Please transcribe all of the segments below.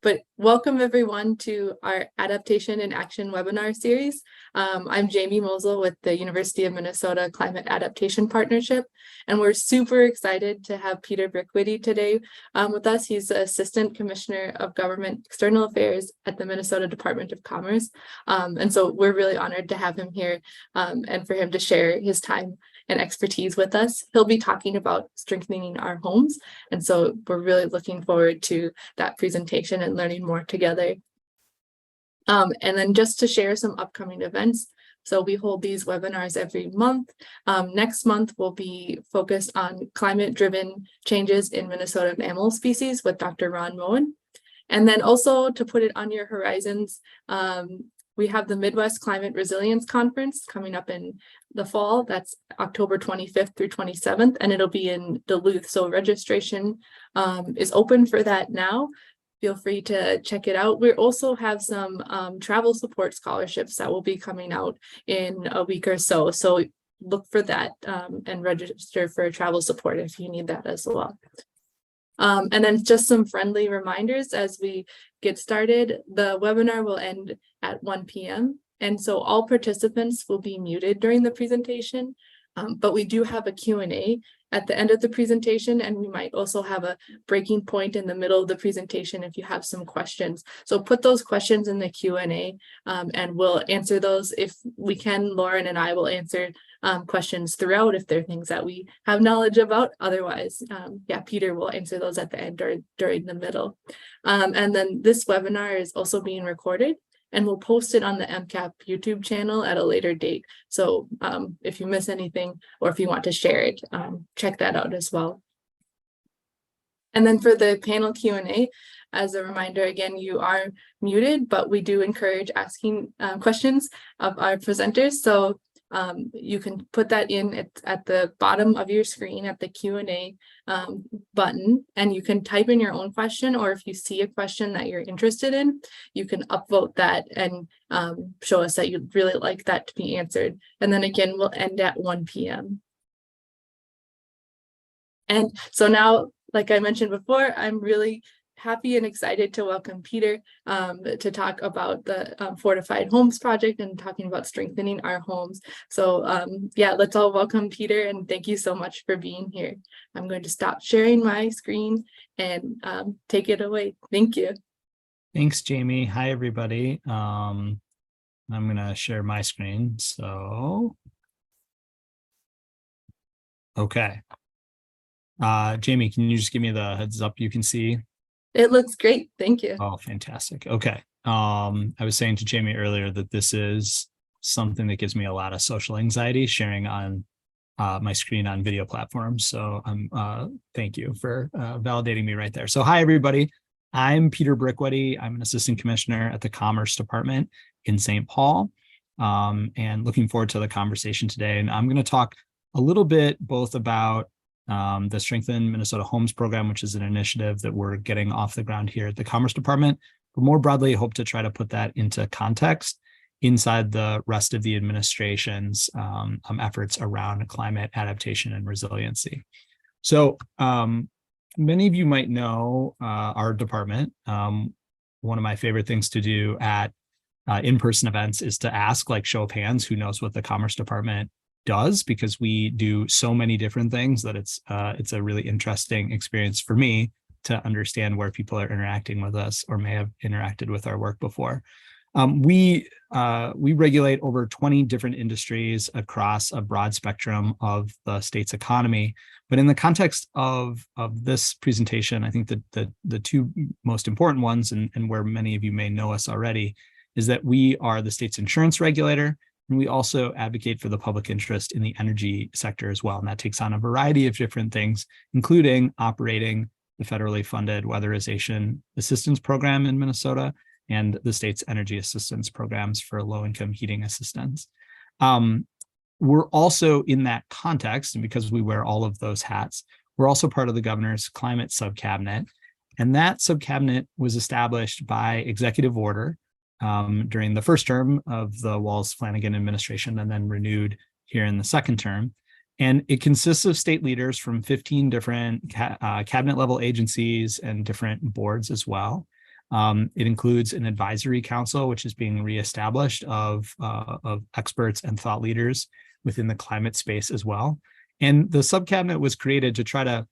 But welcome everyone to our Adaptation in Action webinar series. I'm Jamie Mosel with the University of Minnesota Climate Adaptation Partnership, and we're super excited to have Peter Brickwitty today with us. He's the Assistant Commissioner of Government External Affairs at the Minnesota Department of Commerce. And so we're really honored to have him here and for him to share his time and expertise with us. He'll be talking about strengthening our homes. And so we're really looking forward to that presentation and learning more together. And then just to share some upcoming events. So we hold these webinars every month. Next month will be focused on climate-driven changes in Minnesota mammal species with Dr. Ron Moen. And then also to put it on your horizons, we have the Midwest Climate Resilience Conference coming up in the fall. That's October 25th through 27th, and it'll be in Duluth. So registration is open for that now. Feel free to check it out. We also have some travel support scholarships that will be coming out in a week or so. So look for that and register for travel support if you need that as well. And then just some friendly reminders as we get started. The webinar will end at 1 p.m. And so all participants will be muted during the presentation, but we do have a Q&A at the end of the presentation, and we might also have a breaking point in the middle of the presentation if you have some questions. So put those questions in the Q&A and we'll answer those if we can. Lauren and I will answer questions throughout if there are things that we have knowledge about. Otherwise, Peter will answer those at the end or during the middle. And then this webinar is also being recorded, and we'll post it on the MCAP YouTube channel at a later date. So if you miss anything or if you want to share it, check that out as well. And then for the panel Q&A, as a reminder, again, you are muted, but we do encourage asking questions of our presenters. So you can put that in at the bottom of your screen at the Q&A button, and you can type in your own question, or if you see a question that you're interested in, you can upvote that and show us that you'd really like that to be answered. And then again, we'll end at 1 p.m. And so now, like I mentioned before, I'm really happy and excited to welcome Peter to talk about the Fortified Homes Project and talking about strengthening our homes. So let's all welcome Peter, and thank you so much for being here. I'm going to stop sharing my screen and take it away. Thank you. Thanks, Jamie. Hi, everybody. I'm going to share my screen. So, okay. Jamie, can you just give me the heads up you can see? It looks great. Thank you. Oh, fantastic. Okay. I was saying to Jamie earlier that this is something that gives me a lot of social anxiety, sharing on my screen on video platforms. So thank you for validating me right there. So hi, everybody. I'm Peter Brickwitty. I'm an assistant commissioner at the Commerce Department in St. Paul, and looking forward to the conversation today. And I'm going to talk a little bit both about the Strengthen Minnesota Homes program, which is an initiative that we're getting off the ground here at the Commerce Department. But more broadly, I hope to try to put that into context inside the rest of the administration's efforts around climate adaptation and resiliency. So many of you might know our department. One of my favorite things to do at in-person events is to ask, like, show of hands, who knows what the Commerce Department does, because we do so many different things that it's a really interesting experience for me to understand where people are interacting with us or may have interacted with our work before. We regulate over 20 different industries across a broad spectrum of the state's economy. But in the context of this presentation, I think that the two most important ones, and where many of you may know us already, is that we are the state's insurance regulator. And we also advocate for the public interest in the energy sector as well. And that takes on a variety of different things, including operating the federally funded weatherization assistance program in Minnesota and the state's energy assistance programs for low-income heating assistance. We're also in that context, and because we wear all of those hats, we're also part of the governor's climate subcabinet. And that subcabinet was established by executive order during the first term of the Walz-Flanagan administration, and then renewed here in the second term. And it consists of state leaders from 15 different cabinet level agencies and different boards as well. It includes an advisory council, which is being reestablished of experts and thought leaders within the climate space as well. And the subcabinet was created to try to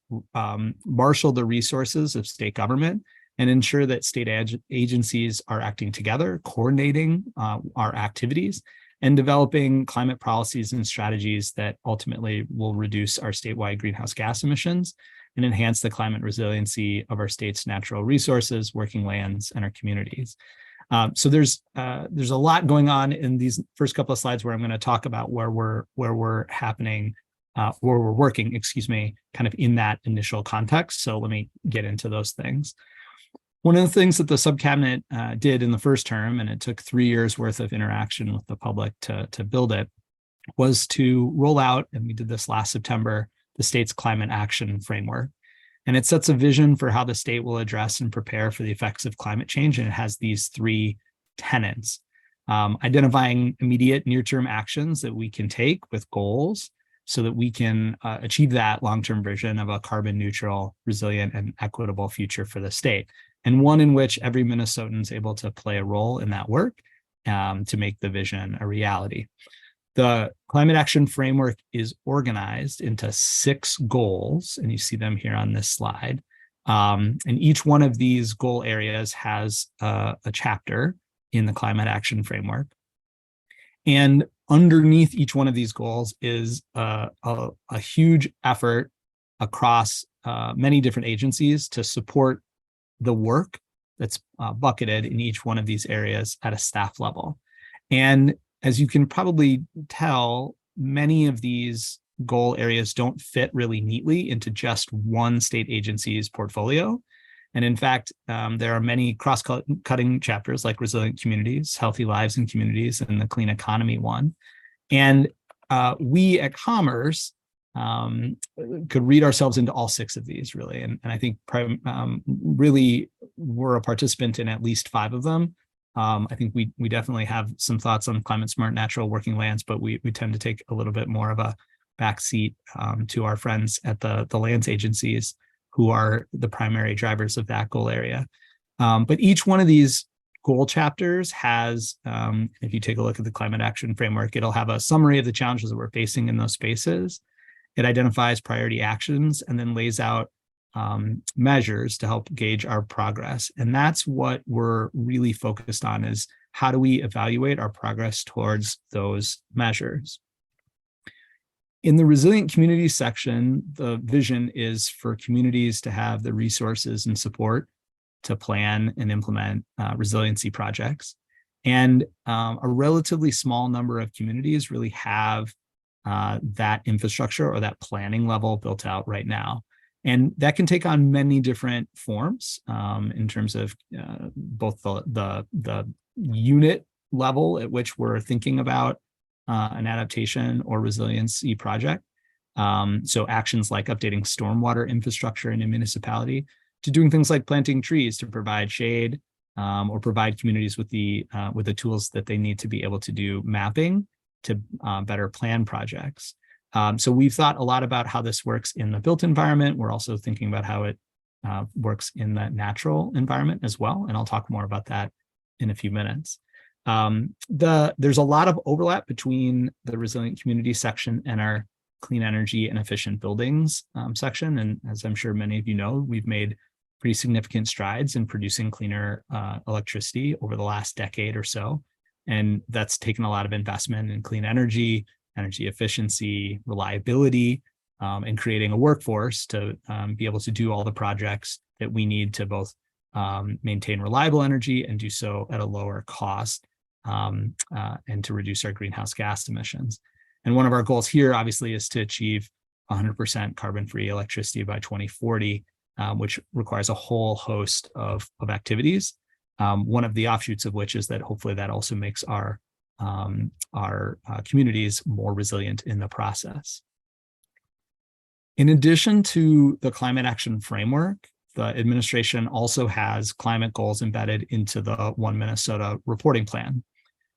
marshal the resources of state government and ensure that state agencies are acting together, coordinating our activities, and developing climate policies and strategies that ultimately will reduce our statewide greenhouse gas emissions and enhance the climate resiliency of our state's natural resources, working lands, and our communities. So there's a lot going on in these first couple of slides where I'm going to talk about where we're working, kind of in that initial context. So let me get into those things. One of the things that the subcabinet did in the first term, and it took 3 years worth of interaction with the public to build it, was to roll out, and we did this last September, the state's climate action framework. And it sets a vision for how the state will address and prepare for the effects of climate change. And it has these 3 tenets: identifying immediate near-term actions that we can take with goals so that we can achieve that long-term vision of a carbon neutral, resilient, and equitable future for the state, and one in which every Minnesotan is able to play a role in that work to make the vision a reality. The climate action framework is organized into 6 goals, and you see them here on this slide. And each one of these goal areas has a chapter in the climate action framework. And underneath each one of these goals is a huge effort across many different agencies to support the work that's bucketed in each one of these areas at a staff level. And as you can probably tell, many of these goal areas don't fit really neatly into just one state agency's portfolio. And in fact, there are many cross-cutting chapters like resilient communities, healthy lives and communities, and the clean economy one. And we at Commerce could read ourselves into all 6 of these, really. And I think really we're a participant in at least 5 of them. I think we definitely have some thoughts on climate smart natural working lands, but we tend to take a little bit more of a backseat to our friends at the lands agencies who are the primary drivers of that goal area. But each one of these goal chapters has, if you take a look at the climate action framework, it'll have a summary of the challenges that we're facing in those spaces. It identifies priority actions and then lays out measures to help gauge our progress. And that's what we're really focused on, is how do we evaluate our progress towards those measures? In the resilient communities section, the vision is for communities to have the resources and support to plan and implement resiliency projects. And a relatively small number of communities really have that infrastructure or that planning level built out right now. And that can take on many different forms in terms of both the unit level at which we're thinking about an adaptation or resiliency project. So actions like updating stormwater infrastructure in a municipality, to doing things like planting trees to provide shade or provide communities with the tools that they need to be able to do mapping to better plan projects. So we've thought a lot about how this works in the built environment. We're also thinking about how it works in the natural environment as well. And I'll talk more about that in a few minutes. There's a lot of overlap between the resilient community section and our clean energy and efficient buildings section. And as I'm sure many of you know, we've made pretty significant strides in producing cleaner electricity over the last decade or so. And that's taken a lot of investment in clean energy, energy efficiency, reliability, and creating a workforce to be able to do all the projects that we need to both maintain reliable energy and do so at a lower cost and to reduce our greenhouse gas emissions. And one of our goals here, obviously, is to achieve 100% carbon-free electricity by 2040, which requires a whole host of activities. One of the offshoots of which is that hopefully that also makes our communities more resilient in the process. In addition to the climate action framework, the administration also has climate goals embedded into the One Minnesota reporting plan.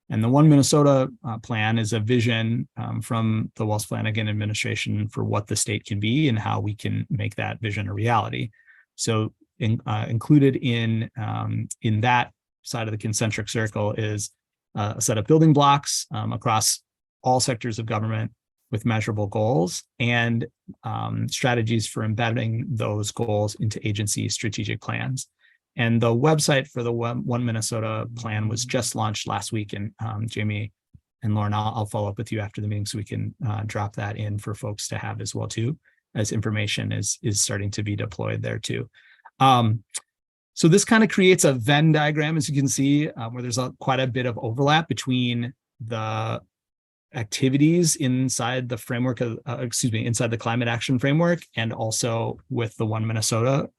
And the One Minnesota plan is a vision from the Wells Flanagan administration for what the state can be and how we can make that vision a reality. So included in that side of the concentric circle is a set of building blocks across all sectors of government with measurable goals and strategies for embedding those goals into agency strategic plans. And the website for the One Minnesota plan was just launched last week. And Jamie and Lauren, I'll follow up with you after the meeting so we can drop that in for folks to have as well too, as information is starting to be deployed there too. So this kind of creates a Venn diagram, as you can see, where there's quite a bit of overlap between the activities inside the framework of, inside the climate action framework, and also with the One Minnesota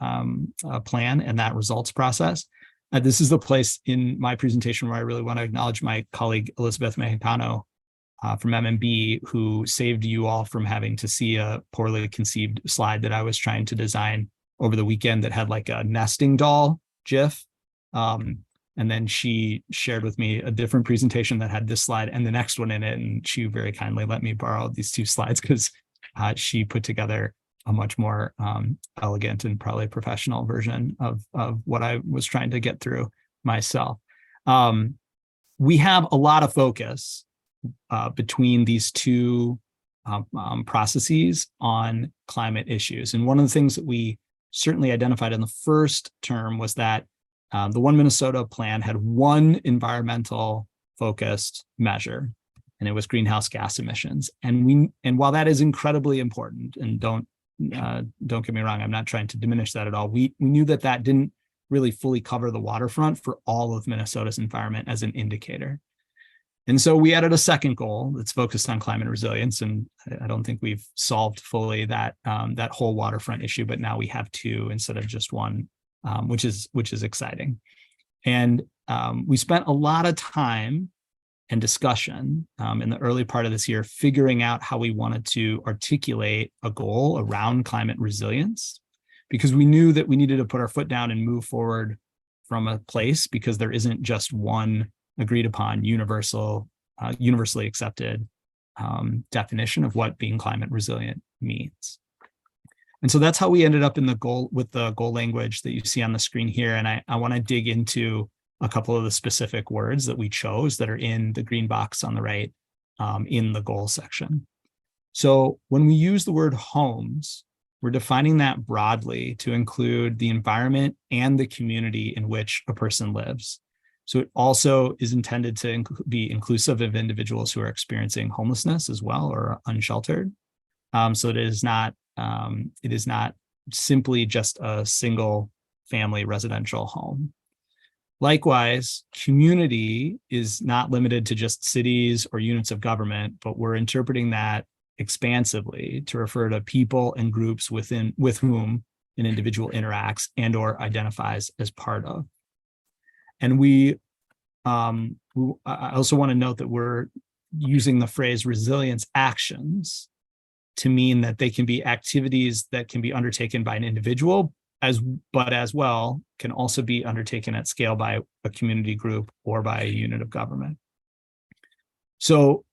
plan and that results process. This is the place in my presentation where I really want to acknowledge my colleague, Elizabeth Mexicano from MMB, who saved you all from having to see a poorly conceived slide that I was trying to design over the weekend that had like a nesting doll GIF. And then she shared with me a different presentation that had this slide and the next one in it. And she very kindly let me borrow these two slides because she put together a much more elegant and probably professional version of what I was trying to get through myself. We have a lot of focus between these two processes on climate issues. And one of the things that we certainly identified in the first term was that the One Minnesota plan had one environmental focused measure, and it was greenhouse gas emissions. And while that is incredibly important, and don't get me wrong, I'm not trying to diminish that at all. We knew that didn't really fully cover the waterfront for all of Minnesota's environment as an indicator. And so we added a second goal that's focused on climate resilience. And I don't think we've solved fully that whole waterfront issue, but now we have two instead of just one. Which is exciting. And we spent a lot of time and discussion in the early part of this year figuring out how we wanted to articulate a goal around climate resilience, because we knew that we needed to put our foot down and move forward from a place, because there isn't just one agreed upon universally accepted definition of what being climate resilient means. And so that's how we ended up in the goal language that you see on the screen here. And I want to dig into a couple of the specific words that we chose that are in the green box on the right in the goal section. So when we use the word homes, we're defining that broadly to include the environment and the community in which a person lives. So it also is intended to be inclusive of individuals who are experiencing homelessness as well or unsheltered. So it is not simply just a single family residential home. Likewise, community is not limited to just cities or units of government, but we're interpreting that expansively to refer to people and groups with whom an individual interacts and or identifies as part of. And I also want to note that we're using the phrase resilience actions to mean that they can be activities that can be undertaken by an individual, but as well can also be undertaken at scale by a community group or by a unit of government. So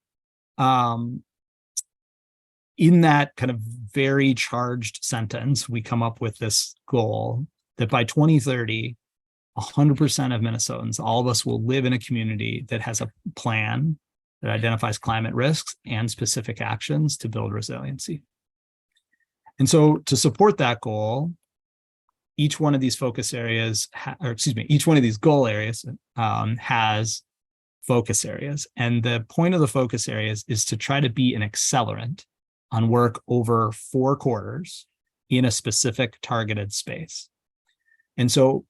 in that kind of very charged sentence, we come up with this goal that by 2030, 100% of Minnesotans, all of us, will live in a community that has a plan that identifies climate risks and specific actions to build resiliency. And so to support that goal, each one of these focus areas, each one of these goal areas has focus areas. And the point of the focus areas is to try to be an accelerant on work over 4 quarters in a specific targeted space. And so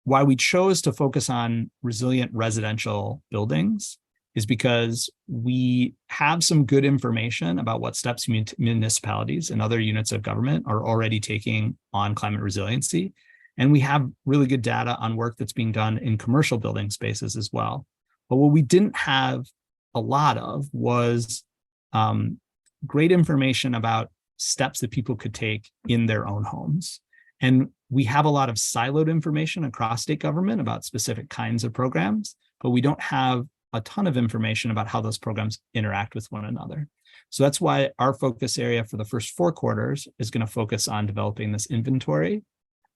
why we chose to focus on resilient residential buildings is because we have some good information about what steps municipalities and other units of government are already taking on climate resiliency. And we have really good data on work that's being done in commercial building spaces as well. But what we didn't have a lot of was great information about steps that people could take in their own homes. And we have a lot of siloed information across state government about specific kinds of programs, but we don't have a ton of information about how those programs interact with one another. So that's why our focus area for the first 4 quarters is going to focus on developing this inventory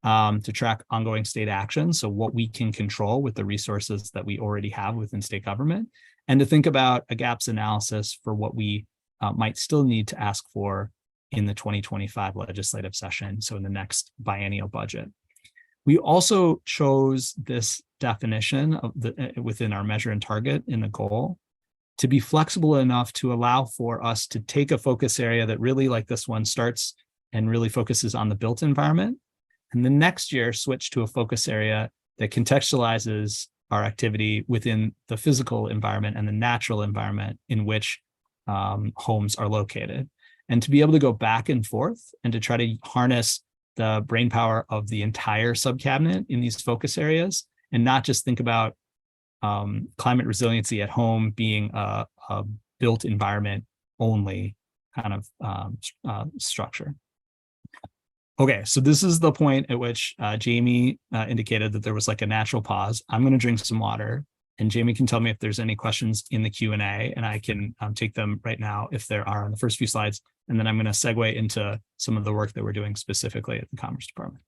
to track ongoing state action, so what we can control with the resources that we already have within state government, and to think about a gaps analysis for what we might still need to ask for in the 2025 legislative session, so in the next biennial budget. We also chose this definition of within our measure and target in the goal to be flexible enough to allow for us to take a focus area that really, like this one, starts and really focuses on the built environment, and the next year switch to a focus area that contextualizes our activity within the physical environment and the natural environment in which homes are located. And to be able to go back and forth and to try to harness the brainpower of the entire subcabinet in these focus areas, and not just think about climate resiliency at home being a built environment only kind of structure. Okay, so this is the point at which Jamie indicated that there was like a natural pause. I'm going to drink some water, and Jamie can tell me if there's any questions in the Q&A, and I can take them right now if there are on the first few slides, and then I'm going to segue into some of the work that we're doing specifically at the Commerce Department.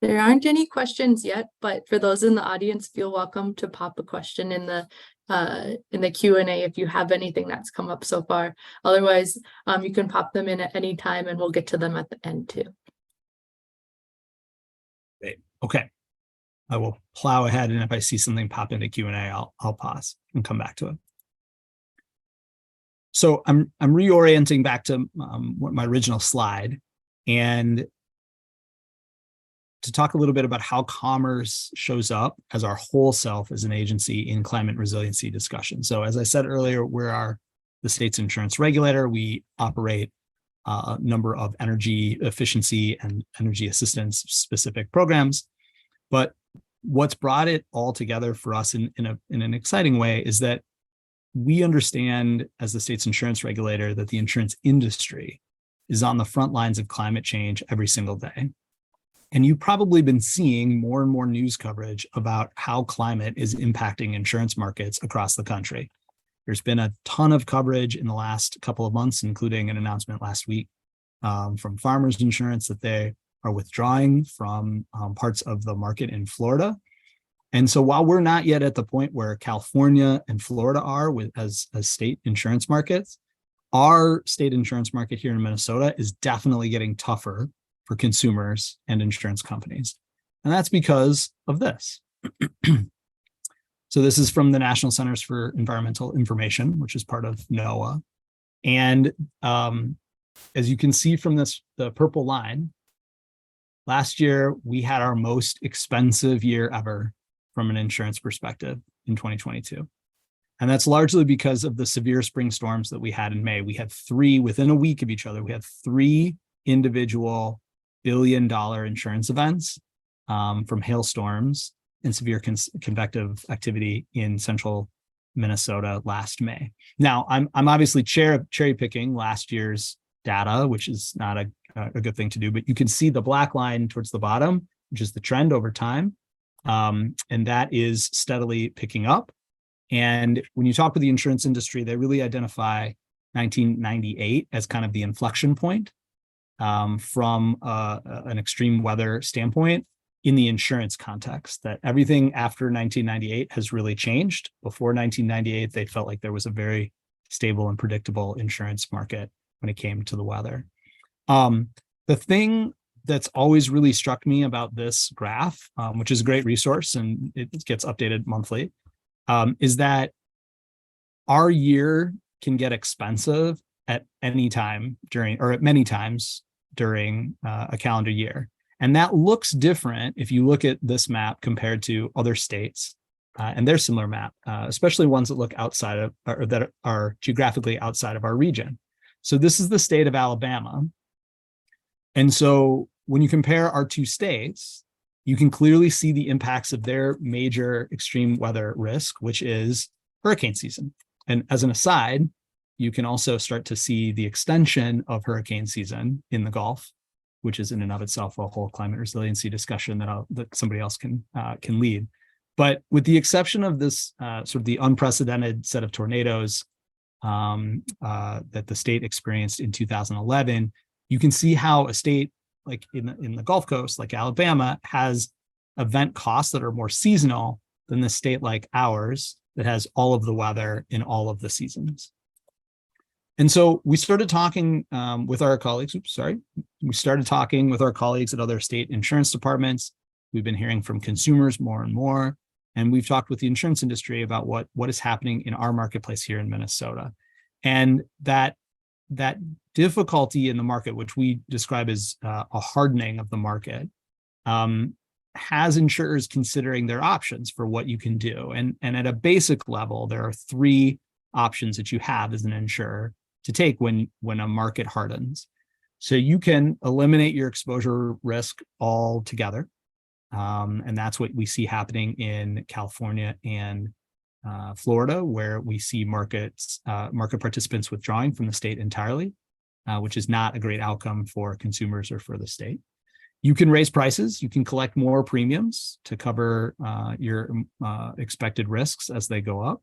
There aren't any questions yet, but for those in the audience, feel welcome to pop a question in the Q&A if you have anything that's come up so far. Otherwise, you can pop them in at any time and we'll get to them at the end too. Great. Okay. I will plow ahead, and if I see something pop into Q&A, I'll pause and come back to it. So I'm reorienting back to my original slide, and to talk a little bit about how Commerce shows up as our whole self as an agency in climate resiliency discussion. So as I said earlier, we're the state's insurance regulator. We operate a number of energy efficiency and energy assistance specific programs. But what's brought it all together for us in an exciting way is that we understand as the state's insurance regulator that the insurance industry is on the front lines of climate change every single day. And you've probably been seeing more and more news coverage about how climate is impacting insurance markets across the country. There's been a ton of coverage in the last couple of months, including an announcement last week from Farmers Insurance that they are withdrawing from parts of the market in Florida. And so while we're not yet at the point where California and Florida are as state insurance markets, our state insurance market here in Minnesota is definitely getting tougher for consumers and insurance companies. And that's because of this. So this is from the National Centers for Environmental Information, which is part of NOAA. And as you can see from the purple line, last year we had our most expensive year ever from an insurance perspective in 2022. And that's largely because of the severe spring storms that we had in May. We had three within a week of each other. We had three individual billion-dollar insurance events from hailstorms and severe convective activity in central Minnesota last May. Now, I'm obviously cherry picking last year's data, which is not a good thing to do, but you can see the black line towards the bottom, which is the trend over time. And that is steadily picking up. And when you talk with the insurance industry, they really identify 1998 as kind of the inflection point from an extreme weather standpoint in the insurance context, that everything after 1998 has really changed. Before 1998, they felt like there was a very stable and predictable insurance market when it came to the weather. The thing that's always really struck me about this graph, which is a great resource and it gets updated monthly, is that our year can get expensive at any time during, or at many times during a calendar year. And that looks different if you look at this map compared to other states and their similar map, especially ones that look outside of, or that are geographically outside of our region. So this is the state of Alabama. And so when you compare our two states, you can clearly see the impacts of their major extreme weather risk, which is hurricane season. And as an aside, you can also start to see the extension of hurricane season in the Gulf, which is in and of itself a whole climate resiliency discussion that somebody else can lead. But with the exception of this sort of the unprecedented set of tornadoes that the state experienced in 2011, you can see how a state like in the Gulf Coast, like Alabama, has event costs that are more seasonal than the state like ours that has all of the weather in all of the seasons. And so we started talking with our colleagues. We started talking with our colleagues at other state insurance departments. We've been hearing from consumers more and more. And we've talked with the insurance industry about what is happening in our marketplace here in Minnesota. And that difficulty in the market, which we describe as a hardening of the market, has insurers considering their options for what you can do. And at a basic level, there are three options that you have as an insurer to take when a market hardens. So you can eliminate your exposure risk altogether. And that's what we see happening in California and Florida, where we see market participants withdrawing from the state entirely, which is not a great outcome for consumers or for the state. You can raise prices. You can collect more premiums to cover your expected risks as they go up.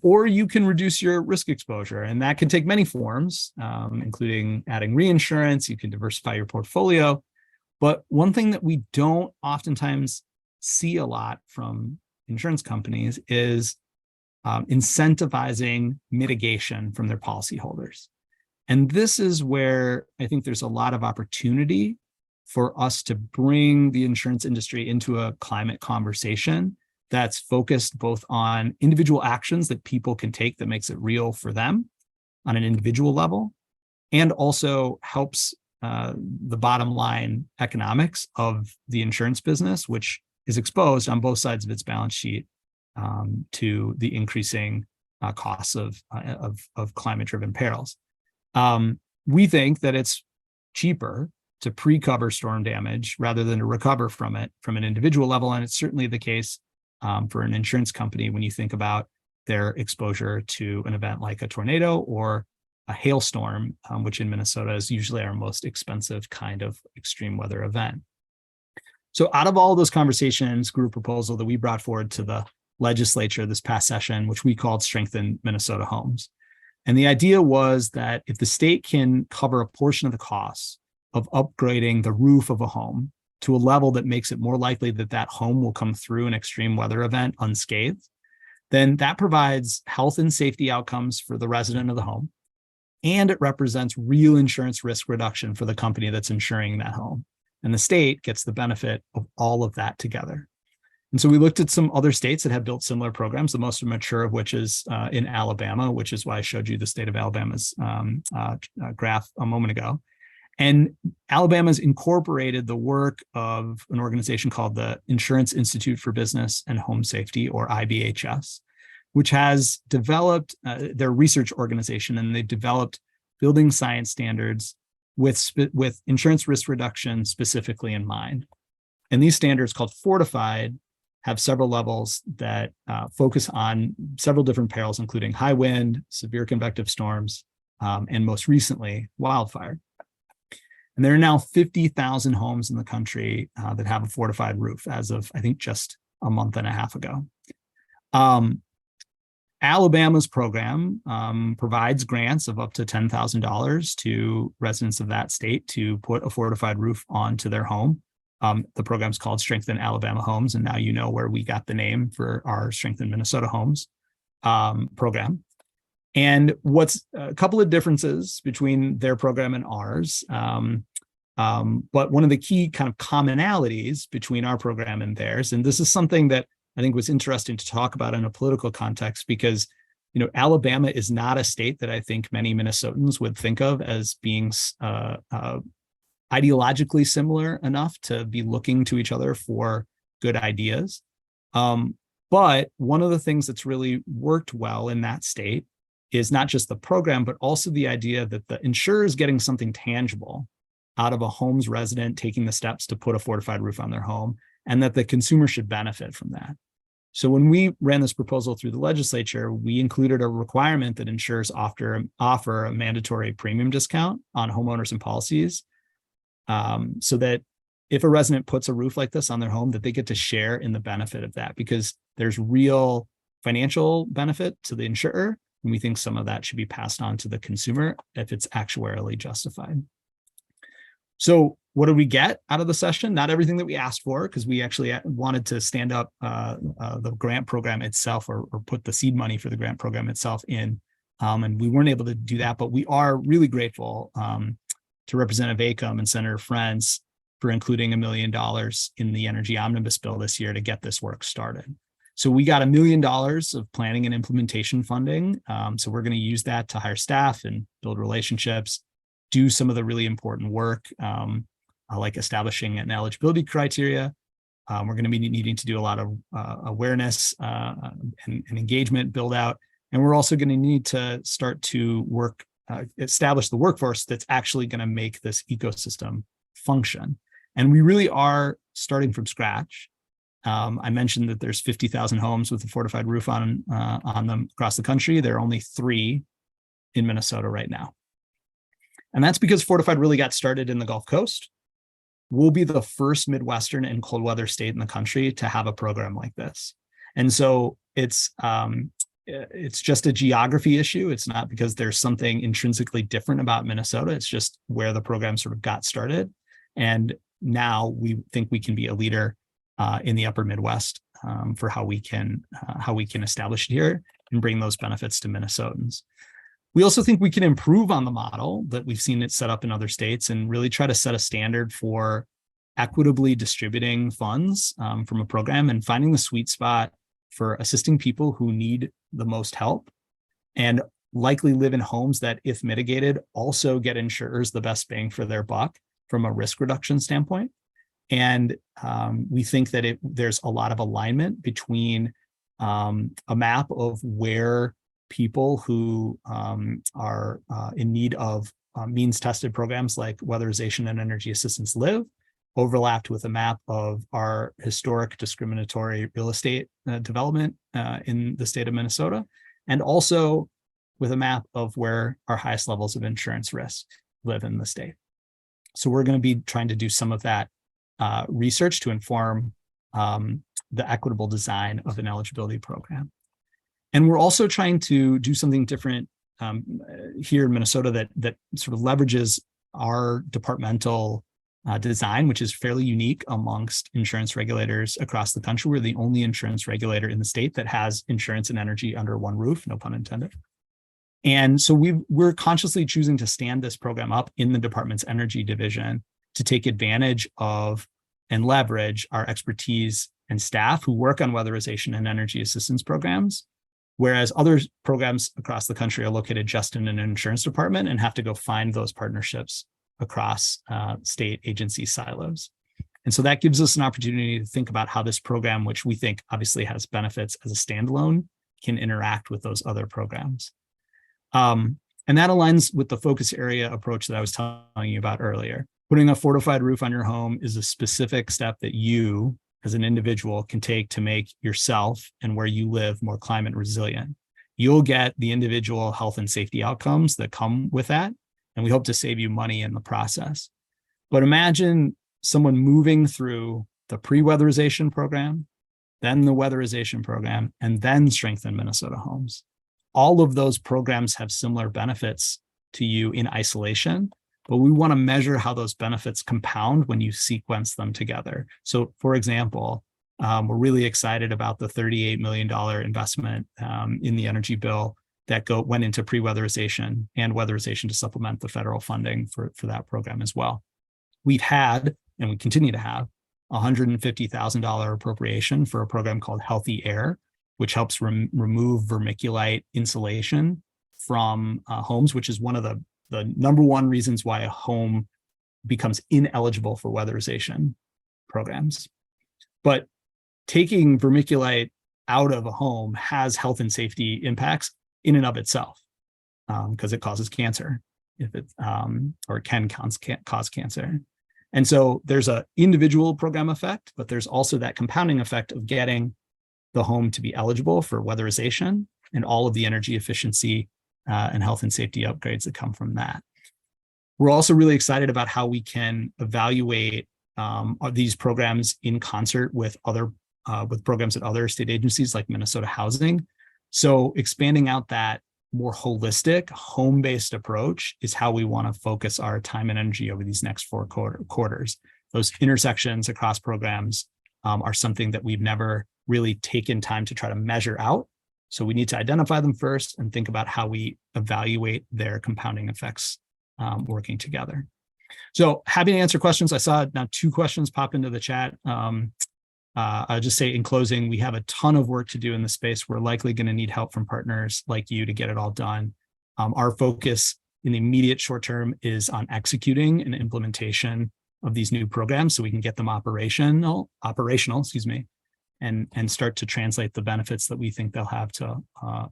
Or you can reduce your risk exposure, and that can take many forms, including adding reinsurance. You can diversify your portfolio. But one thing that we don't oftentimes see a lot from insurance companies is incentivizing mitigation from their policyholders. And this is where I think there's a lot of opportunity for us to bring the insurance industry into a climate conversation that's focused both on individual actions that people can take that makes it real for them on an individual level, and also helps the bottom line economics of the insurance business, which is exposed on both sides of its balance sheet to the increasing costs of climate-driven perils. We think that it's cheaper to pre-cover storm damage rather than to recover from it from an individual level, and it's certainly the case for an insurance company when you think about their exposure to an event like a tornado or a hailstorm, which in Minnesota is usually our most expensive kind of extreme weather event. So out of all those conversations, grew a proposal that we brought forward to the legislature this past session, which we called Strengthen Minnesota Homes. And the idea was that if the state can cover a portion of the costs of upgrading the roof of a home to a level that makes it more likely that that home will come through an extreme weather event unscathed, then that provides health and safety outcomes for the resident of the home. And it represents real insurance risk reduction for the company that's insuring that home. And the state gets the benefit of all of that together. And so we looked at some other states that have built similar programs, the most mature of which is in Alabama, which is why I showed you the state of Alabama's graph a moment ago. And Alabama's incorporated the work of an organization called the Insurance Institute for Business and Home Safety, or IBHS, which has developed their research organization, and they've developed building science standards with insurance risk reduction specifically in mind. And these standards, called Fortified, have several levels that focus on several different perils, including high wind, severe convective storms, and most recently, wildfire. And there are now 50,000 homes in the country that have a fortified roof as of, I think, just a month and a half ago. Alabama's program provides grants of up to $10,000 to residents of that state to put a fortified roof onto their home. The program's called Strengthen Alabama Homes, and now you know where we got the name for our Strengthen Minnesota Homes program. And what's a couple of differences between their program and ours, but one of the key kind of commonalities between our program and theirs, and this is something that I think was interesting to talk about in a political context, because Alabama is not a state that I think many Minnesotans would think of as being ideologically similar enough to be looking to each other for good ideas. But one of the things that's really worked well in that state is not just the program, but also the idea that the insurer is getting something tangible out of a home's resident taking the steps to put a fortified roof on their home, and that the consumer should benefit from that. So when we ran this proposal through the legislature, we included a requirement that insurers offer a mandatory premium discount on homeowners and policies, so that if a resident puts a roof like this on their home, that they get to share in the benefit of that, because there's real financial benefit to the insurer. And we think some of that should be passed on to the consumer if it's actuarially justified. So what did we get out of the session? Not everything that we asked for, because we actually wanted to stand up the grant program itself, or put the seed money for the grant program itself in. And we weren't able to do that, but we are really grateful to Representative Acom and Senator Friends for including $1 million in the Energy Omnibus Bill this year to get this work started. So we got $1 million of planning and implementation funding. So we're going to use that to hire staff and build relationships, do some of the really important work, like establishing an eligibility criteria. We're going to be needing to do a lot of awareness and engagement build out. And we're also going to need to start to establish the workforce that's actually going to make this ecosystem function. And we really are starting from scratch. I mentioned that there's 50,000 homes with a fortified roof on them across the country. There are only 3 in Minnesota right now. And that's because fortified really got started in the Gulf Coast. We'll be the first Midwestern and cold weather state in the country to have a program like this. And so it's just a geography issue. It's not because there's something intrinsically different about Minnesota. It's just where the program sort of got started. And now we think we can be a leader in the upper Midwest for how we can establish it here and bring those benefits to Minnesotans. We also think we can improve on the model that we've seen it set up in other states and really try to set a standard for equitably distributing funds from a program and finding the sweet spot for assisting people who need the most help and likely live in homes that, if mitigated, also get insurers the best bang for their buck from a risk reduction standpoint. And we think that there's a lot of alignment between a map of where people who are in need of means-tested programs like weatherization and energy assistance live, overlapped with a map of our historic discriminatory real estate development in the state of Minnesota, and also with a map of where our highest levels of insurance risk live in the state. So we're going to be trying to do some of that research to inform the equitable design of an eligibility program. And we're also trying to do something different here in Minnesota that sort of leverages our departmental design, which is fairly unique amongst insurance regulators across the country. We're the only insurance regulator in the state that has insurance and energy under one roof, no pun intended. And so we're consciously choosing to stand this program up in the department's energy division to take advantage of and leverage our expertise and staff who work on weatherization and energy assistance programs, whereas other programs across the country are located just in an insurance department and have to go find those partnerships across state agency silos. And so that gives us an opportunity to think about how this program, which we think obviously has benefits as a standalone, can interact with those other programs. And that aligns with the focus area approach that I was telling you about earlier. Putting a fortified roof on your home is a specific step that you, as an individual, can take to make yourself and where you live more climate resilient. You'll get the individual health and safety outcomes that come with that, and we hope to save you money in the process. But imagine someone moving through the pre-weatherization program, then the weatherization program, and then Strengthen Minnesota Homes. All of those programs have similar benefits to you in isolation, but we want to measure how those benefits compound when you sequence them together. So, for example, we're really excited about the $38 million investment in the energy bill that went into pre-weatherization and weatherization to supplement the federal funding for that program as well. We've had, and we continue to have, $150,000 appropriation for a program called Healthy Air, which helps remove vermiculite insulation from homes, which is one of the number one reasons why a home becomes ineligible for weatherization programs. But taking vermiculite out of a home has health and safety impacts in and of itself, because it causes cancer, or it can cause cancer. And so there's an individual program effect, but there's also that compounding effect of getting the home to be eligible for weatherization and all of the energy efficiency and health and safety upgrades that come from that. We're also really excited about how we can evaluate these programs in concert with programs at other state agencies like Minnesota Housing. So expanding out that more holistic, home-based approach is how we want to focus our time and energy over these next four quarters. Those intersections across programs are something that we've never really taken time to try to measure out. So we need to identify them first and think about how we evaluate their compounding effects working together. So happy to answer questions. I saw now 2 questions pop into the chat. I'll just say in closing, we have a ton of work to do in the space. We're likely going to need help from partners like you to get it all done. Our focus in the immediate short term is on executing and implementation of these new programs so we can get them operational, and start to translate the benefits that we think they'll have to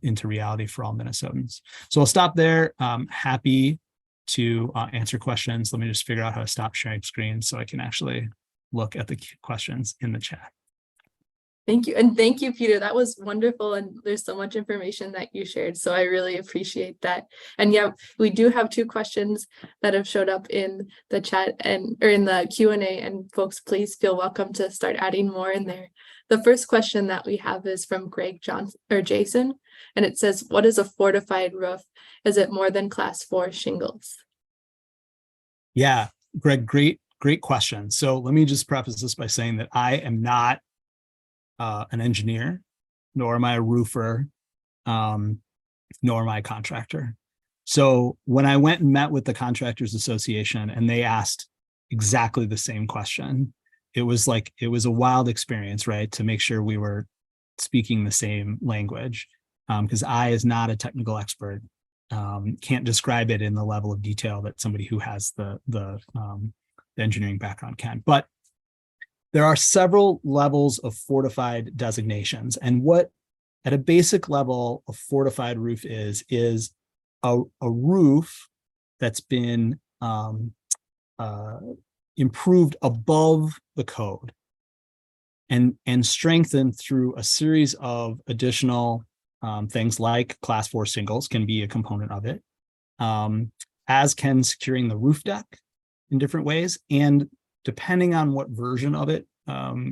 into reality for all Minnesotans. So I'll stop there. Happy to answer questions. Let me just figure out how to stop sharing screen so I can actually look at the questions in the chat. Thank you. And thank you, Peter. That was wonderful. And there's so much information that you shared. So I really appreciate that. And yeah, we do have 2 questions that have showed up in the chat or in the Q&A. And folks, please feel welcome to start adding more in there. The first question that we have is from Greg Jason. And it says, what is a fortified roof? Is it more than class 4 shingles? Yeah, Greg, great question. So let me just preface this by saying that I am not an engineer, nor am I a roofer, nor am I a contractor. So when I went and met with the Contractors Association and they asked exactly the same question, it was a wild experience, right? To make sure we were speaking the same language, because I, as not a technical expert, can't describe it in the level of detail that somebody who has the engineering background can. But there are several levels of fortified designations. And what, at a basic level, a fortified roof is a roof that's been improved above the code and strengthened through a series of additional things like class 4 shingles can be a component of it, as can securing the roof deck in different ways. And depending on what version of it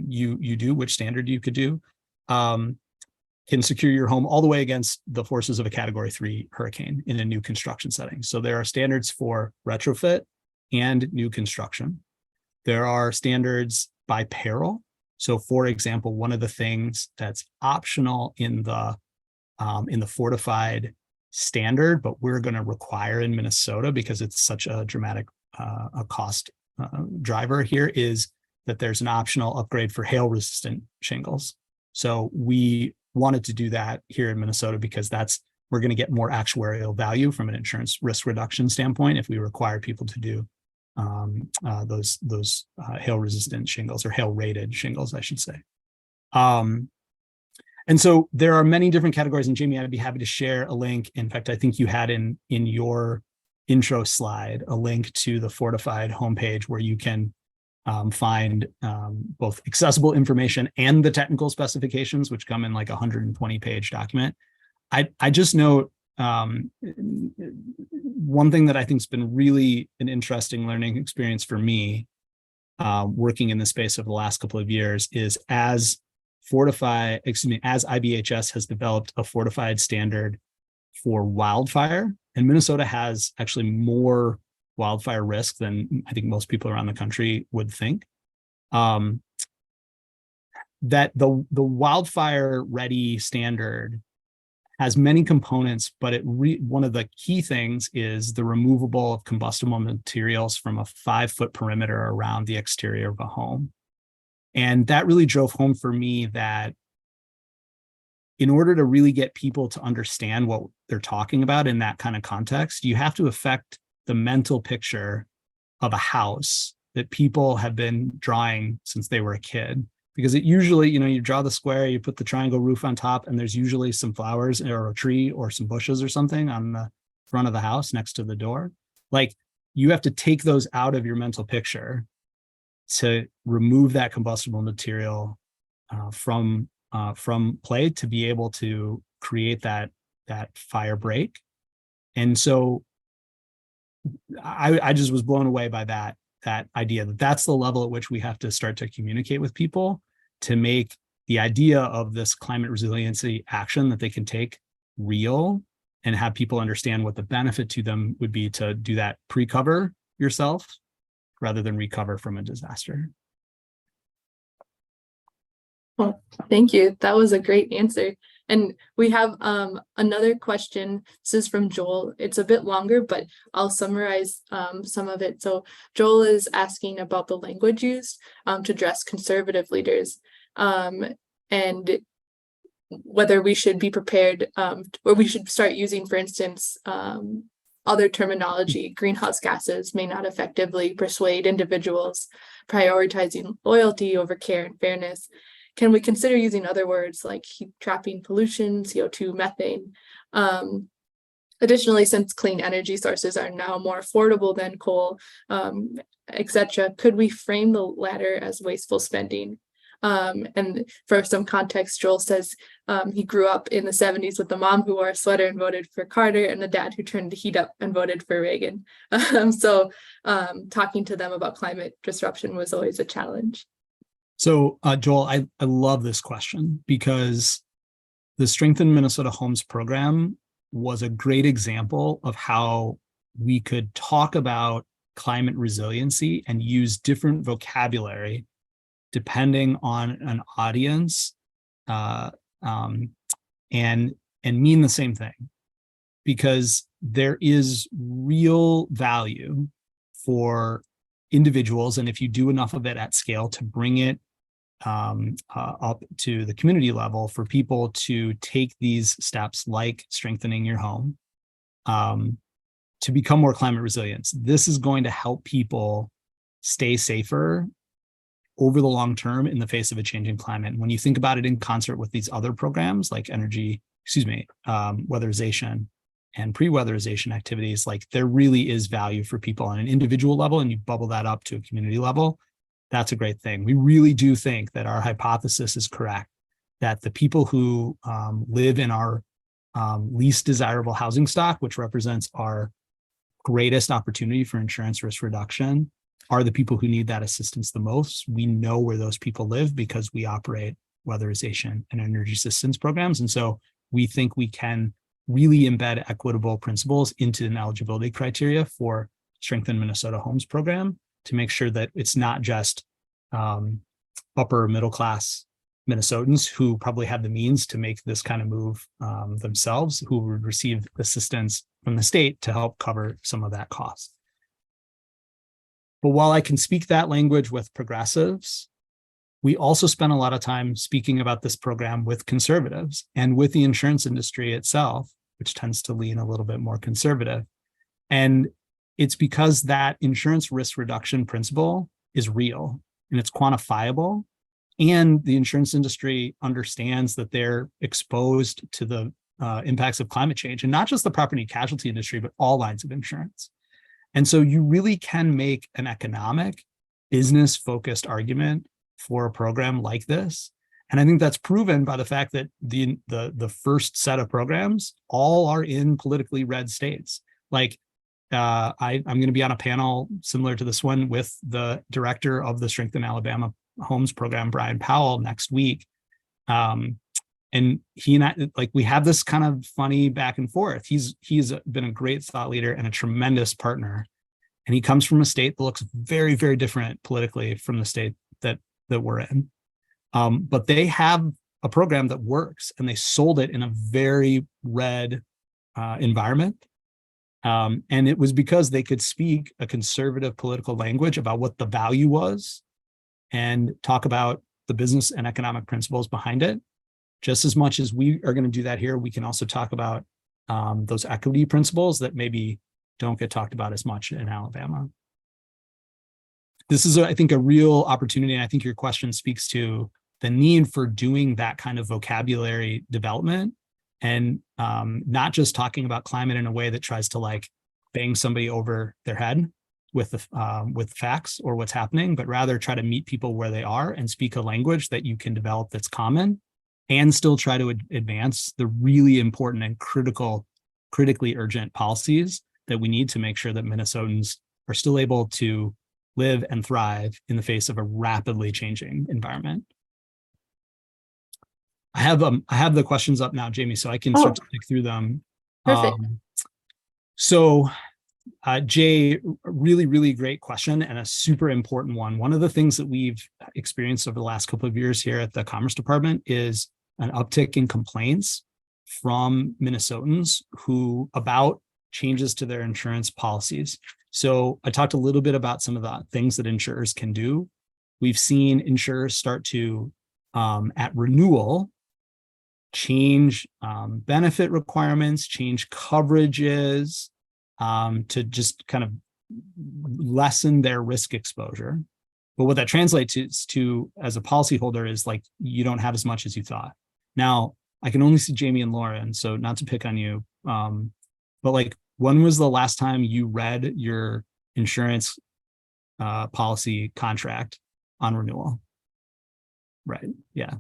you do, which standard you could do, can secure your home all the way against the forces of a Category 3 hurricane in a new construction setting. So there are standards for retrofit and new construction. There are standards by peril. So for example, one of the things that's optional in the fortified standard, but we're going to require in Minnesota because it's such a dramatic a cost driver here, is that there's an optional upgrade for hail resistant shingles. So we wanted to do that here in Minnesota because we're going to get more actuarial value from an insurance risk reduction standpoint if we require people to do those hail resistant shingles, or hail rated shingles, I should say. And so there are many different categories, and Jamie, I'd be happy to share a link. In fact, I think you had in your intro slide a link to the Fortified homepage where you can find both accessible information and the technical specifications, which come in like a 120-page document. I just note one thing that I think has been really an interesting learning experience for me working in the space over the last couple of years is as IBHS has developed a fortified standard for wildfire, and Minnesota has actually more wildfire risk than I think most people around the country would think. That the wildfire ready standard has many components, but one of the key things is the removable of combustible materials from a 5-foot perimeter around the exterior of a home. And that really drove home for me that in order to really get people to understand what they're talking about in that kind of context, you have to affect the mental picture of a house that people have been drawing since they were a kid. Because it usually, you draw the square, you put the triangle roof on top, and there's usually some flowers or a tree or some bushes or something on the front of the house next to the door. Like, you have to take those out of your mental picture to remove that combustible material from play to be able to create that fire break. And so I just was blown away by that idea that that's the level at which we have to start to communicate with people to make the idea of this climate resiliency action that they can take real and have people understand what the benefit to them would be to do that pre-cover yourself rather than recover from a disaster. Well, thank you. That was a great answer. And we have another question. This is from Joel. It's a bit longer, but I'll summarize some of it. So Joel is asking about the language used to address conservative leaders, and whether we should be prepared, or we should start using, for instance, other terminology. Greenhouse gases may not effectively persuade individuals, prioritizing loyalty over care and fairness. Can we consider using other words like heat trapping pollution, CO2, methane? Additionally, since clean energy sources are now more affordable than coal, etc., could we frame the latter as wasteful spending? And for some context, Joel says he grew up in the 70s with the mom who wore a sweater and voted for Carter, and the dad who turned the heat up and voted for Reagan. So talking to them about climate disruption was always a challenge. So, Joel, I love this question because the Strengthen Minnesota Homes program was a great example of how we could talk about climate resiliency and use different vocabulary depending on an audience, and mean the same thing, because there is real value for individuals, and if you do enough of it at scale, to bring it up to the community level for people to take these steps like strengthening your home to become more climate resilient. This is going to help people stay safer over the long term in the face of a changing climate. And when you think about it in concert with these other programs like weatherization and pre-weatherization activities, like there really is value for people on an individual level, and you bubble that up to a community level. That's a great thing. We really do think that our hypothesis is correct, that the people who live in our least desirable housing stock, which represents our greatest opportunity for insurance risk reduction, are the people who need that assistance the most. We know where those people live because we operate weatherization and energy assistance programs. And so we think we can really embed equitable principles into an eligibility criteria for Strengthen Minnesota Homes program to make sure that it's not just upper middle class Minnesotans who probably have the means to make this kind of move themselves, who would receive assistance from the state to help cover some of that cost. But while I can speak that language with progressives, we also spend a lot of time speaking about this program with conservatives and with the insurance industry itself, which tends to lean a little bit more conservative. And it's because that insurance risk reduction principle is real and it's quantifiable. And the insurance industry understands that they're exposed to the impacts of climate change, and not just the property casualty industry, but all lines of insurance. And so you really can make an economic, business-focused argument for a program like this. And I think that's proven by the fact that the first set of programs all are in politically red states. Like I'm going to be on a panel similar to this one with the director of the Strengthen Alabama Homes program, Brian Powell, next week. And he and I, like, we have this kind of funny back and forth. He's been a great thought leader and a tremendous partner. And he comes from a state that looks very, very different politically from the state that we're in. But they have a program that works, and they sold it in a very red environment. And it was because they could speak a conservative political language about what the value was and talk about the business and economic principles behind it. Just as much as we are going to do that here, we can also talk about those equity principles that maybe don't get talked about as much in Alabama. This is, I think, a real opportunity. And I think your question speaks to the need for doing that kind of vocabulary development, and not just talking about climate in a way that tries to like bang somebody over their head with facts or what's happening, but rather try to meet people where they are and speak a language that you can develop that's common, and still try to advance the really important and critically urgent policies that we need to make sure that Minnesotans are still able to live and thrive in the face of a rapidly changing environment. I have the questions up now, Jamie, so I can start to pick through them. Perfect. So Jay, really, really great question and a super important one. One of the things that we've experienced over the last couple of years here at the Commerce Department is an uptick in complaints from Minnesotans who about changes to their insurance policies. So I talked a little bit about some of the things that insurers can do. We've seen insurers start to, at renewal, change benefit requirements, change coverages, to just kind of lessen their risk exposure. But what that translates to as a policyholder is like, you don't have as much as you thought. Now, I can only see Jamie and Lauren, so not to pick on you, but like, when was the last time you read your insurance policy contract on renewal? Right, yeah.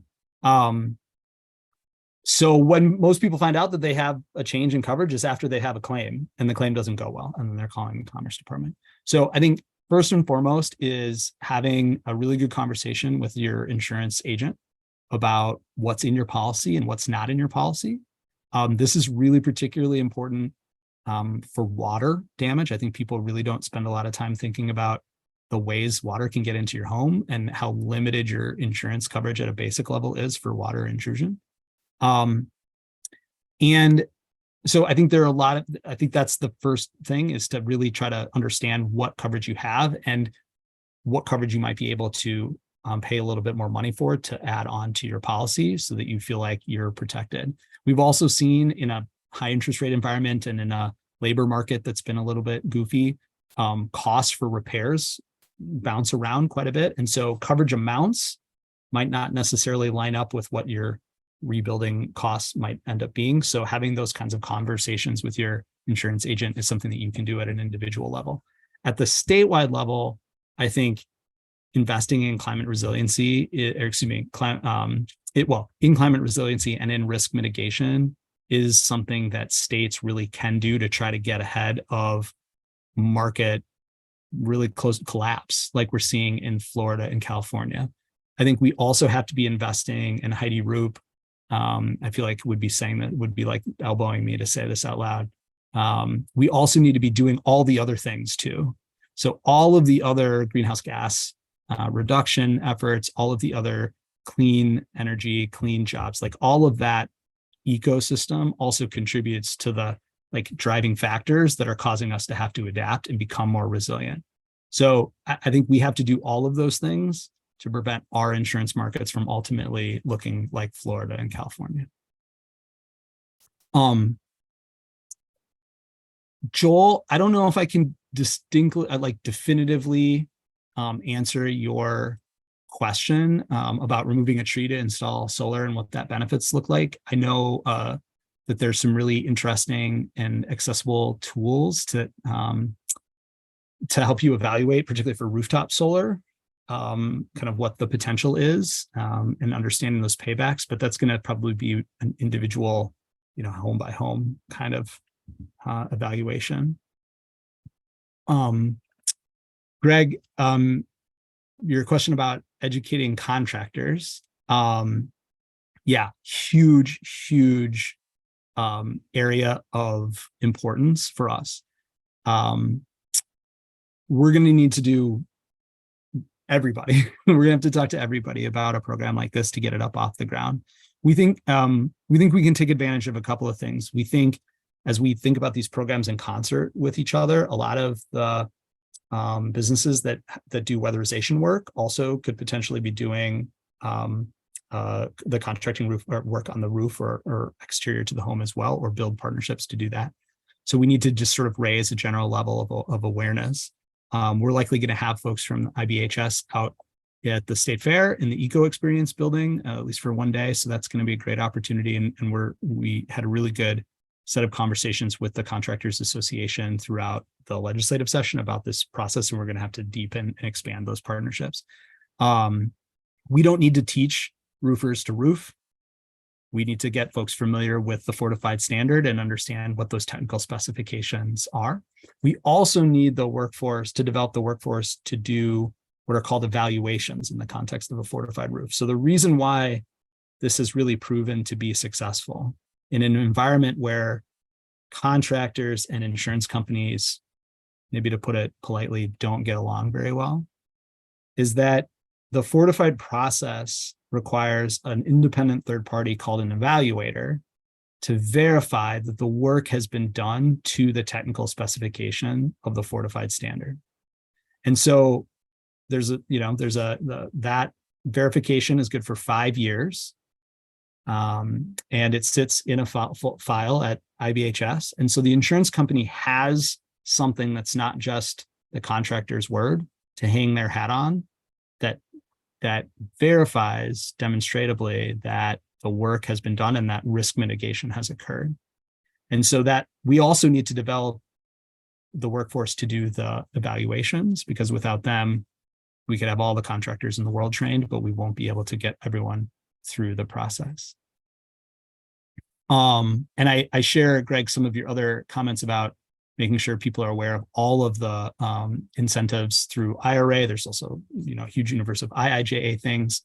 So when most people find out that they have a change in coverage is after they have a claim and the claim doesn't go well, and then they're calling the Commerce Department. So I think first and foremost is having a really good conversation with your insurance agent about what's in your policy and what's not in your policy. This is really particularly important for water damage. I think people really don't spend a lot of time thinking about the ways water can get into your home and how limited your insurance coverage at a basic level is for water intrusion. And so I think there are I think that's the first thing, is to really try to understand what coverage you have and what coverage you might be able to pay a little bit more money for to add on to your policy so that you feel like you're protected. We've also seen in a high interest rate environment and in a labor market that's been a little bit goofy, costs for repairs bounce around quite a bit. And so coverage amounts might not necessarily line up with what your rebuilding costs might end up being. So having those kinds of conversations with your insurance agent is something that you can do at an individual level. At the statewide level, I think investing in climate resiliency, in climate resiliency and in risk mitigation is something that states really can do to try to get ahead of market really close collapse like we're seeing in Florida and California. I think we also have to be investing, and Heidi Roop, I feel like would be saying that, would be like elbowing me to say this out loud. We also need to be doing all the other things too. So all of the other greenhouse gas reduction efforts, all of the other clean energy, clean jobs, like all of that ecosystem also contributes to the like driving factors that are causing us to have to adapt and become more resilient. So I think we have to do all of those things to prevent our insurance markets from ultimately looking like Florida and California. Joel, I don't know if I can definitively answer your question about removing a tree to install solar and what that benefits look like. I know that there's some really interesting and accessible tools to help you evaluate, particularly for rooftop solar, kind of what the potential is and understanding those paybacks, but that's going to probably be an individual, home by home kind of evaluation. Greg, your question about educating contractors. Yeah, huge area of importance for us. We're going to need to do everybody. We're going to have to talk to everybody about a program like this to get it up off the ground. We think we can take advantage of a couple of things. We think as we think about these programs in concert with each other, a lot of the businesses that do weatherization work also could potentially be doing the contracting roof or work on the roof or exterior to the home as well, or build partnerships to do that. So we need to just sort of raise a general level of awareness. We're likely going to have folks from IBHS out at the State Fair in the Eco Experience building, at least for one day. So that's going to be a great opportunity. And we had a really good set of conversations with the Contractors Association throughout the legislative session about this process, and we're going to have to deepen and expand those partnerships. We don't need to teach roofers to roof. We need to get folks familiar with the Fortified Standard and understand what those technical specifications are. We also need the workforce to develop the workforce to do what are called evaluations in the context of a fortified roof. So the reason why this has really proven to be successful in an environment where contractors and insurance companies, maybe to put it politely, don't get along very well, is that the fortified process requires an independent third party called an evaluator to verify that the work has been done to the technical specification of the fortified standard. And so that verification is good for 5 years. And it sits in a file at IBHS. And so the insurance company has something that's not just the contractor's word to hang their hat on, that verifies demonstratively that the work has been done and that risk mitigation has occurred. And so that we also need to develop the workforce to do the evaluations, because without them, we could have all the contractors in the world trained, but we won't be able to get everyone through the process. And I share, Greg, some of your other comments about making sure people are aware of all of the incentives through IRA. There's also, a huge universe of IIJA things,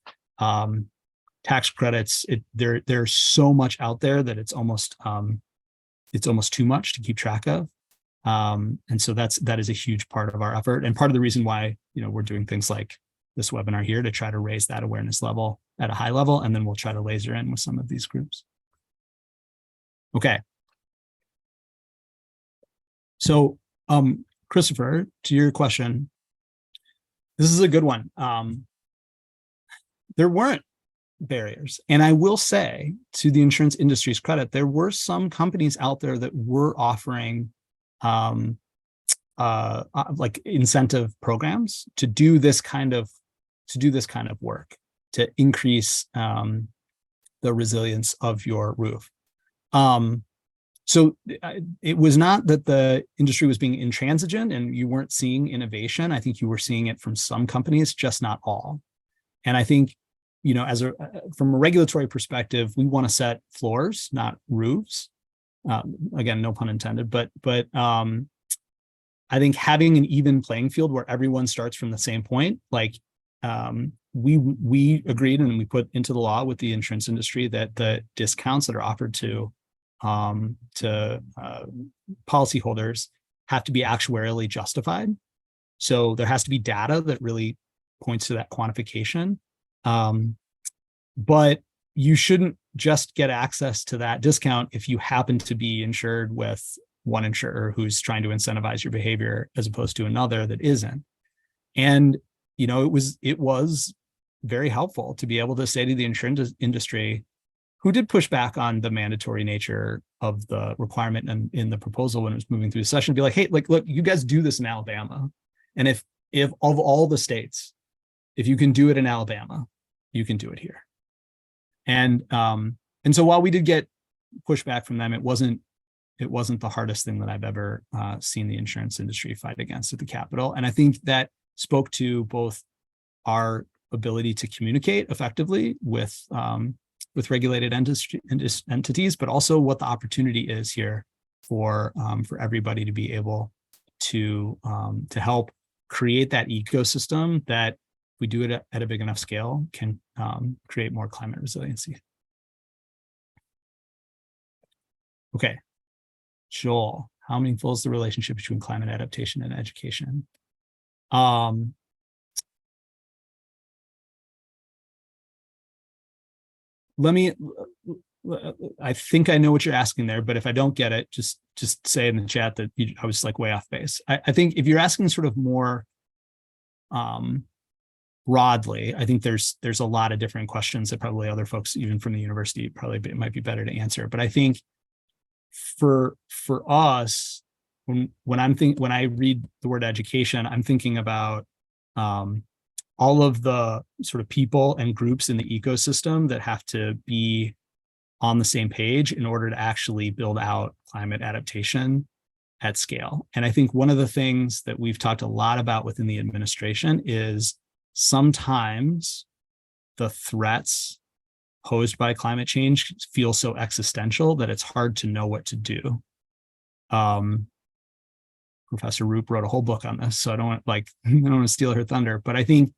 tax credits. There's so much out there that it's almost too much to keep track of. And so that is a huge part of our effort, and part of the reason why we're doing things like this webinar here, to try to raise that awareness level at a high level, and then we'll try to laser in with some of these groups. Okay. So, Christopher, to your question, this is a good one. There weren't barriers. And I will say, to the insurance industry's credit, there were some companies out there that were offering like incentive programs to do this kind of work, to increase the resilience of your roof. So it was not that the industry was being intransigent and you weren't seeing innovation. I think you were seeing it from some companies, just not all. And I think, from a regulatory perspective, we want to set floors, not roofs. Again, no pun intended, but I think having an even playing field where everyone starts from the same point, like we agreed and we put into the law with the insurance industry that the discounts that are offered to policyholders have to be actuarially justified. So there has to be data that really points to that quantification. But you shouldn't just get access to that discount if you happen to be insured with one insurer who's trying to incentivize your behavior as opposed to another that isn't. And, it was very helpful to be able to say to the insurance industry, who did push back on the mandatory nature of the requirement and in the proposal when it was moving through the session, be like, hey, look, you guys do this in Alabama. And if of all the states, if you can do it in Alabama, you can do it here. And so while we did get pushback from them, it wasn't the hardest thing that I've ever seen the insurance industry fight against at the Capitol. And I think that spoke to both our ability to communicate effectively with regulated entities, but also what the opportunity is here for everybody to be able to help create that ecosystem that, if we do it at a big enough scale, can create more climate resiliency. Okay, Joel, how meaningful is the relationship between climate adaptation and education? I think I know what you're asking there, but if I don't get it, just say in the chat that I was like way off base. I think if you're asking sort of more broadly, I think there's a lot of different questions that probably other folks, even from the university, it might be better to answer. But I think for us, when I read the word education, I'm thinking about all of the sort of people and groups in the ecosystem that have to be on the same page in order to actually build out climate adaptation at scale. And I think one of the things that we've talked a lot about within the administration is sometimes the threats posed by climate change feel so existential that it's hard to know what to do. Professor Roop wrote a whole book on this, so I don't want to steal her thunder, but I think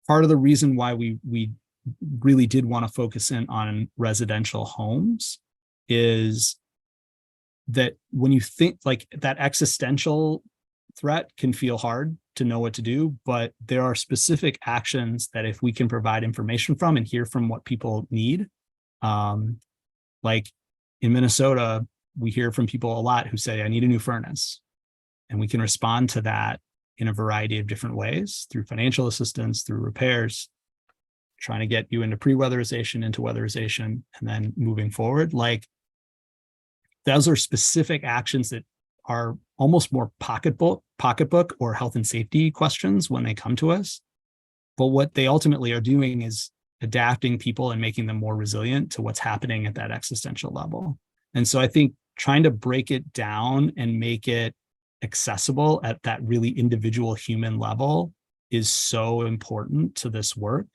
part of the reason why we really did want to focus in on residential homes is that when you think like that existential threat can feel hard to know what to do, but there are specific actions that if we can provide information from and hear from what people need, like in Minnesota, we hear from people a lot who say, I need a new furnace. And we can respond to that in a variety of different ways through financial assistance, through repairs, trying to get you into pre-weatherization, into weatherization, and then moving forward. Like those are specific actions that are almost more pocketbook or health and safety questions when they come to us. But what they ultimately are doing is adapting people and making them more resilient to what's happening at that existential level. And so I think trying to break it down and make it accessible at that really individual human level is so important to this work.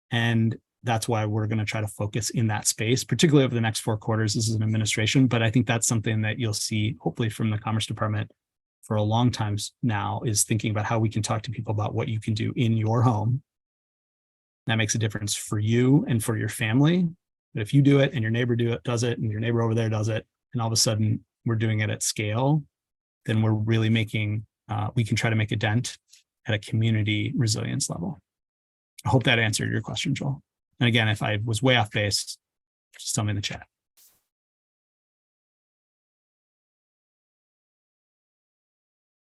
And that's why we're going to try to focus in that space, particularly over the next 4 quarters. This is an administration, but I think that's something that you'll see hopefully from the Commerce Department for a long time now, is thinking about how we can talk to people about what you can do in your home. That makes a difference for you and for your family. But if you do it and your neighbor does it and your neighbor over there does it, and all of a sudden we're doing it at scale, then we're really making, we can try to make a dent at a community resilience level. I hope that answered your question, Joel. And again, if I was way off base, just tell me in the chat.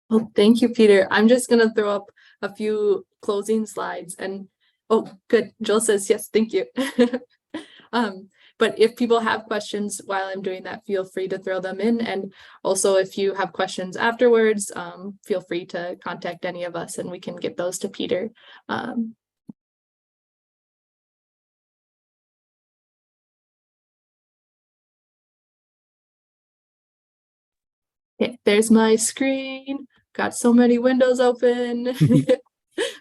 Well, thank you, Peter. I'm just going to throw up a few closing slides and, oh, good. Joel says, yes, thank you. But if people have questions while I'm doing that, feel free to throw them in. And also if you have questions afterwards, feel free to contact any of us and we can get those to Peter. Okay, there's my screen. Got so many windows open.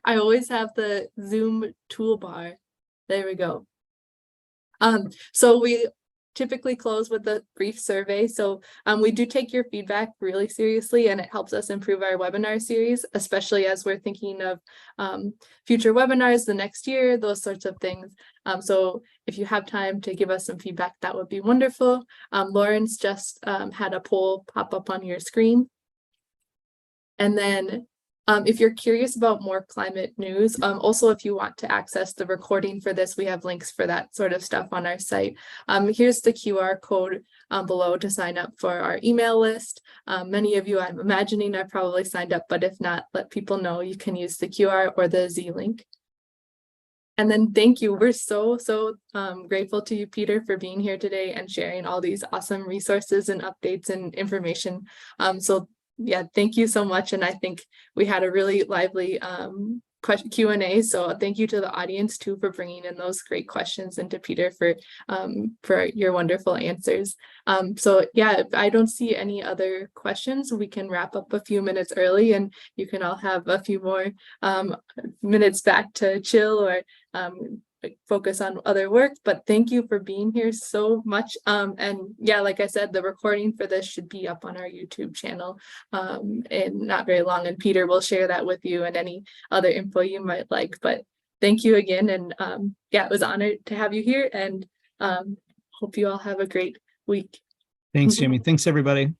I always have the Zoom toolbar. There we go. So we typically close with a brief survey. So we do take your feedback really seriously, and it helps us improve our webinar series, especially as we're thinking of future webinars the next year, those sorts of things. So if you have time to give us some feedback, that would be wonderful. Lawrence just had a poll pop up on your screen. And then if you're curious about more climate news, also if you want to access the recording for this, we have links for that sort of stuff on our site. Here's the QR code below to sign up for our email list. Many of you, I'm imagining, are probably signed up, but if not, let people know you can use the QR or the Z link. And then thank you. We're so grateful to you, Peter, for being here today and sharing all these awesome resources and updates and information. So yeah, thank you so much. And I think we had a really lively Q&A. So thank you to the audience too for bringing in those great questions, and to Peter for your wonderful answers. So yeah, if I don't see any other questions, we can wrap up a few minutes early, and you can all have a few more minutes back to chill or focus on other work. But thank you for being here so much. And yeah, like I said, the recording for this should be up on our YouTube channel in not very long, and Peter will share that with you and any other info you might like. But thank you again, and yeah, it was honored to have you here, and hope you all have a great week. Thanks, Jamie. Thanks, everybody.